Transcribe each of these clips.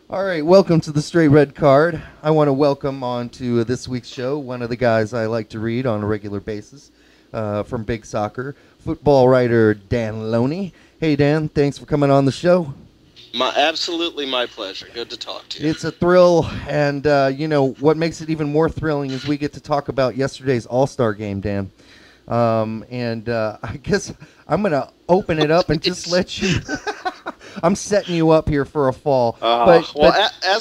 All right, welcome to the Straight Red Card. I want to welcome on to this week's show one of the guys I like to read on a regular basis from Big Soccer, football writer Dan Loney. Hey, Dan, thanks for coming on the show. Absolutely my pleasure. Good to talk to you. It's a thrill, and what makes it even more thrilling is we get to talk about yesterday's All-Star game, Dan. I guess I'm going to open it up and just let you. I'm setting you up here for a fall. As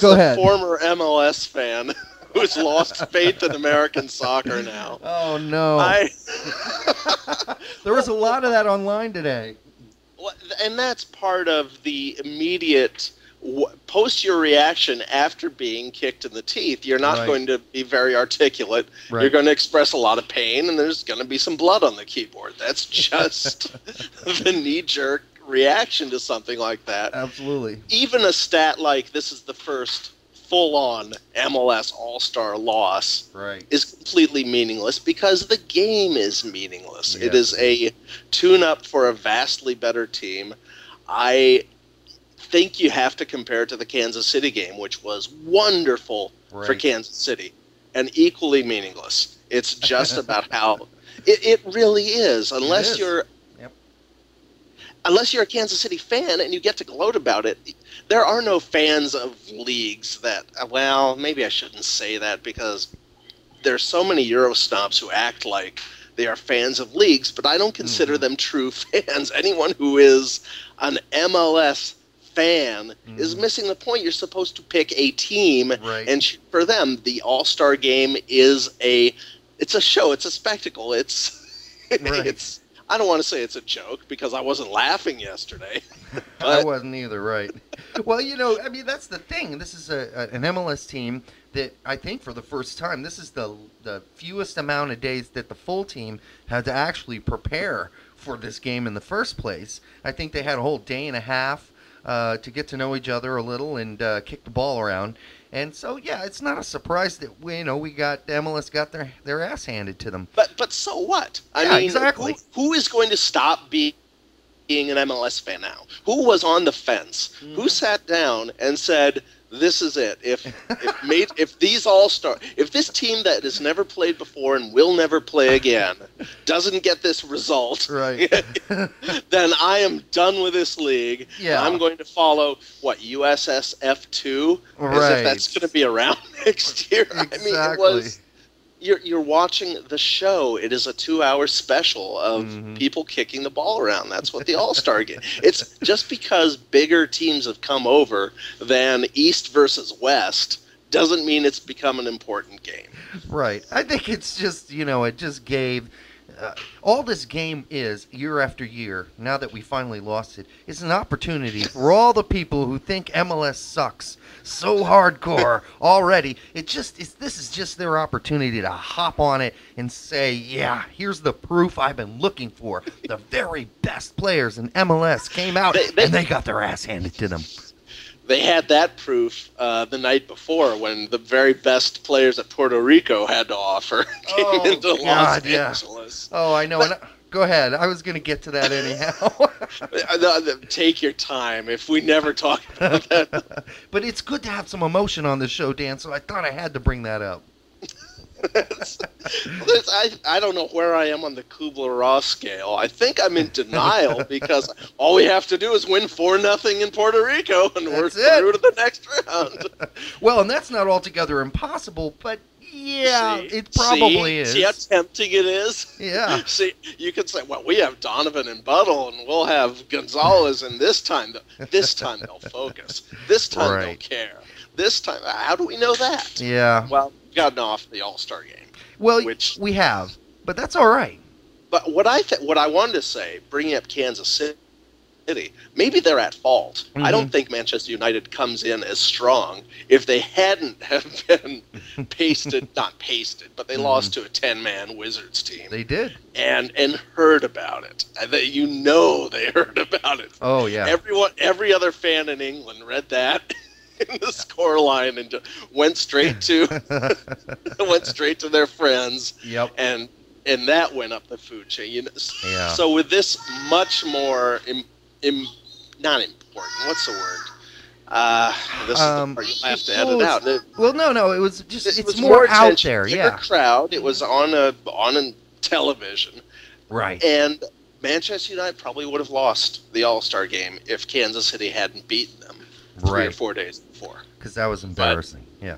go a ahead. former MLS fan who's lost faith in American soccer now. Oh, no. There was a lot of that online today. And that's part of the immediate post your reaction after being kicked in the teeth. You're not going to be very articulate. Right. You're going to express a lot of pain, and there's going to be some blood on the keyboard. That's just the knee-jerk reaction to something like that. Absolutely. Even a stat like this is the first full-on MLS All-Star loss is completely meaningless because the game is meaningless. Yeah. It is a tune-up for a vastly better team. I think you have to compare it to the Kansas City game, which was wonderful for Kansas City and equally meaningless. It's just about how it really is. Unless you're a Kansas City fan and you get to gloat about it, there are no fans of leagues that, well, maybe I shouldn't say that because there's so many Euro snobs who act like they are fans of leagues, but I don't consider them true fans. Anyone who is an MLS fan is missing the point. You're supposed to pick a team, and for them, the All-Star game is it's a show, it's a spectacle, it's I don't want to say it's a joke because I wasn't laughing yesterday. I wasn't either, right? Well, that's the thing. This is an MLS team that I think for the first time, this is the fewest amount of days that the full team had to actually prepare for this game in the first place. I think they had a whole day and a half to get to know each other a little and kick the ball around. And so, yeah, it's not a surprise that MLS got their ass handed to them. But so what? I mean, exactly. Who is going to stop being an MLS fan now? Who was on the fence? Who sat down and said, "This is it. If this team that has never played before and will never play again doesn't get this result, then I am done with this league. Yeah. I'm going to follow USS F2 as if that's going to be around next year." Exactly. I mean, you're watching the show. It is a 2-hour special of people kicking the ball around. That's what the All-Star game. It's just because bigger teams have come over than East versus West doesn't mean it's become an important game. Right. I think it's just, it just gave all this game is year after year, now that we finally lost it, is an opportunity for all the people who think MLS sucks so hardcore already. This is just their opportunity to hop on it and say, yeah, here's the proof I've been looking for. The very best players in MLS came out and they got their ass handed to them. They had that proof the night before when the very best players that Puerto Rico had to offer came into Los Angeles. Oh, I know. Go ahead. I was going to get to that anyhow. Take your time if we never talk about that. But it's good to have some emotion on the show, Dan, so I thought I had to bring that up. I don't know where I am on the Kubler-Ross scale. I think I'm in denial because all we have to do is win 4-0 in Puerto Rico and we're through to the next round. Well, and that's not altogether impossible, but yeah, it probably is. See how tempting it is? Yeah. See, you could say, well, we have Donovan and Buttle and we'll have Gonzalez, and this time they'll focus. This time they'll care. This time, how do we know that? Yeah. Well, gotten off the All-Star game. Well, we have, but that's all right. But what I wanted to say, bringing up Kansas City, maybe they're at fault. I don't think Manchester United comes in as strong if they hadn't have been not pasted, but they lost to a 10-man Wizards team. They did. And heard about it. They heard about it. Oh, yeah. Every other fan in England read that in the score line and went straight to their friends. Yep. And that went up the food chain. So with this much more not important, what's the word? This is the part you'll have to edit out. No, it was just It it's was more out attention, there, bigger yeah. crowd. It was on a television, Right. and Manchester United probably would have lost the All-Star game if Kansas City hadn't beaten them 3 or 4 days before. Because that was embarrassing. Yeah,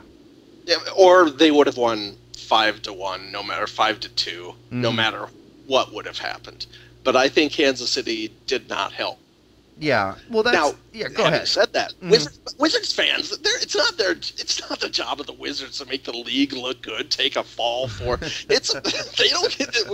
or they would have won 5-1, no matter 5-2, no matter what would have happened. But I think Kansas City did not help. Yeah. Well, that's Now, go ahead. Said that, Wizards fans, it's not the job of the Wizards to make the league look good, take a fall for it's. They don't get it.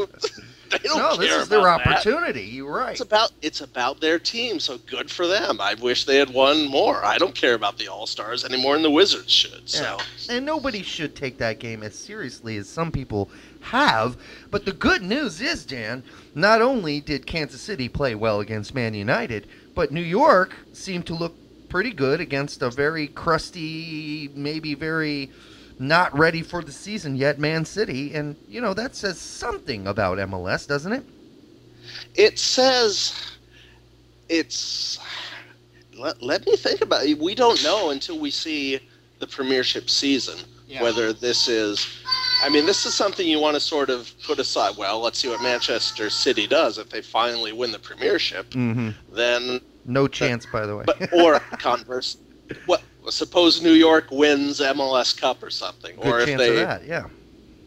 They don't No, care this is their about that. opportunity. You're right. It's about their team, so good for them. I wish they had won more. I don't care about the All-Stars anymore, and the Wizards should. So, and nobody should take that game as seriously as some people have. But the good news is, Dan, not only did Kansas City play well against Man United, but New York seemed to look pretty good against a very crusty, maybe very not ready for the season yet Man City. And, that says something about MLS, doesn't it? It says it's. Let me think about it. We don't know until we see the Premiership season whether this is. I mean, this is something you want to sort of put aside. Well, let's see what Manchester City does. If they finally win the Premiership, then no chance, by the way. Or converse. Suppose New York wins MLS Cup or something, Good or if chance they. of that, yeah.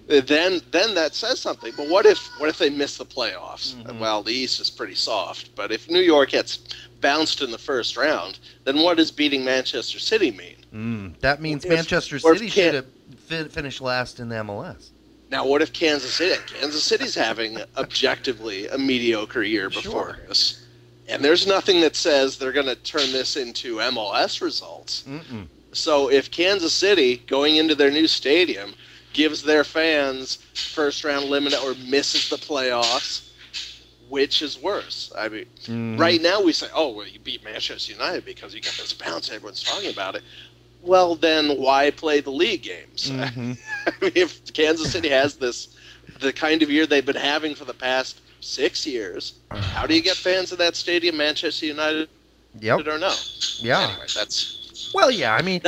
Then that says something. But what if they miss the playoffs? Well, the East is pretty soft. But if New York gets bounced in the first round, then what does beating Manchester City mean? That means Manchester City should have finished last in the MLS. Now, what if Kansas City's having objectively a mediocre year before this? And there's nothing that says they're going to turn this into MLS results. So if Kansas City, going into their new stadium, gives their fans first-round eliminate or misses the playoffs, which is worse? I mean, right now we say, oh, well, you beat Manchester United because you got this bounce. Everyone's talking about it. Well, then why play the league games? I mean, if Kansas City has the kind of year they've been having for the past 6 years, how do you get fans in that stadium, Manchester United, or no? Yeah. Anyway, that's... Well, yeah, I mean...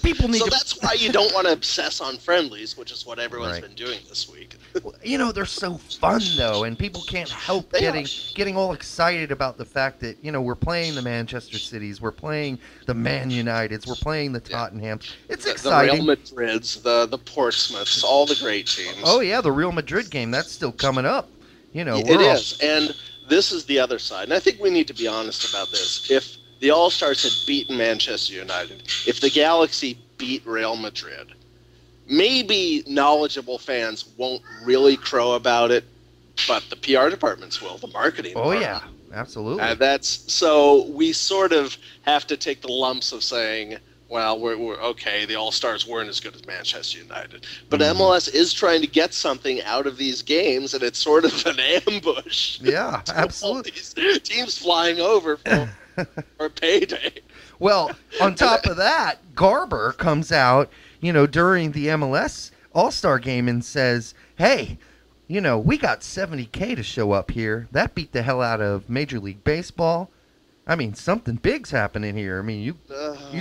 People need that's why you don't want to obsess on friendlies, which is what everyone's been doing this week. They're so fun, though, and people can't help getting all excited about the fact that, we're playing the Manchester Cities, we're playing the Man Uniteds, we're playing the Tottenhams. It's exciting. The Real Madrids, the Portsmouths, all the great teams. Oh, yeah, the Real Madrid game, that's still coming up. It is, and this is the other side. And I think we need to be honest about this. If the All-Stars had beaten Manchester United, if the Galaxy beat Real Madrid, maybe knowledgeable fans won't really crow about it, but the PR departments will, the marketing department. Yeah, absolutely. So we sort of have to take the lumps of saying, well, we're okay, the All-Stars weren't as good as Manchester United. But MLS is trying to get something out of these games, and it's sort of an ambush. Yeah, absolutely. These teams flying over for payday. Well, on top of that, Garber comes out, during the MLS All-Star game and says, hey, we got $70K to show up here. That beat the hell out of Major League Baseball. I mean, something big's happening here. I mean, you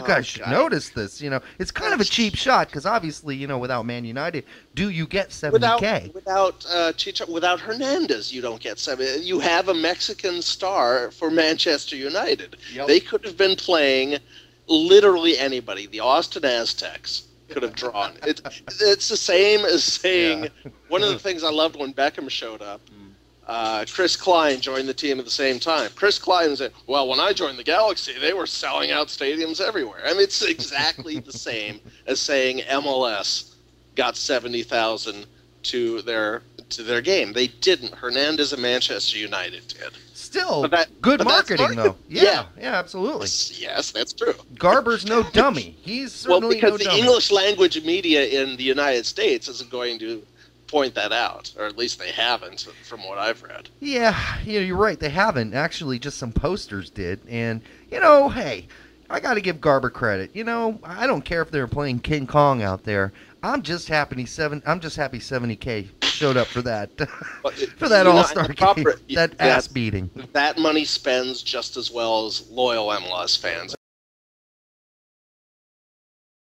guys should notice this. It's kind of a cheap shot because obviously, without Man United, do you get $70K? Without Hernandez, you don't get $70K. You have a Mexican star for Manchester United. Yep. They could have been playing literally anybody. The Austin Aztecs could have drawn. It's the same as saying one of the things I loved when Beckham showed up. Chris Klein joined the team at the same time. Chris Klein said, well, when I joined the Galaxy, they were selling out stadiums everywhere. I mean, it's exactly the same as saying MLS got 70,000 to their game. They didn't. Hernandez and Manchester United did. Still, good marketing, though. Yeah, absolutely. Yes, that's true. Garber's no dummy. He's certainly because no dummy. The English language media in the United States isn't going to point that out, or at least they haven't, from what I've read. Yeah, you're right. They haven't. Actually, just some posters did. And, hey, I got to give Garber credit. I don't care if they're playing King Kong out there. I'm just happy 70K showed up for that for that All-Star game. That ass beating. That money spends just as well as loyal MLS fans.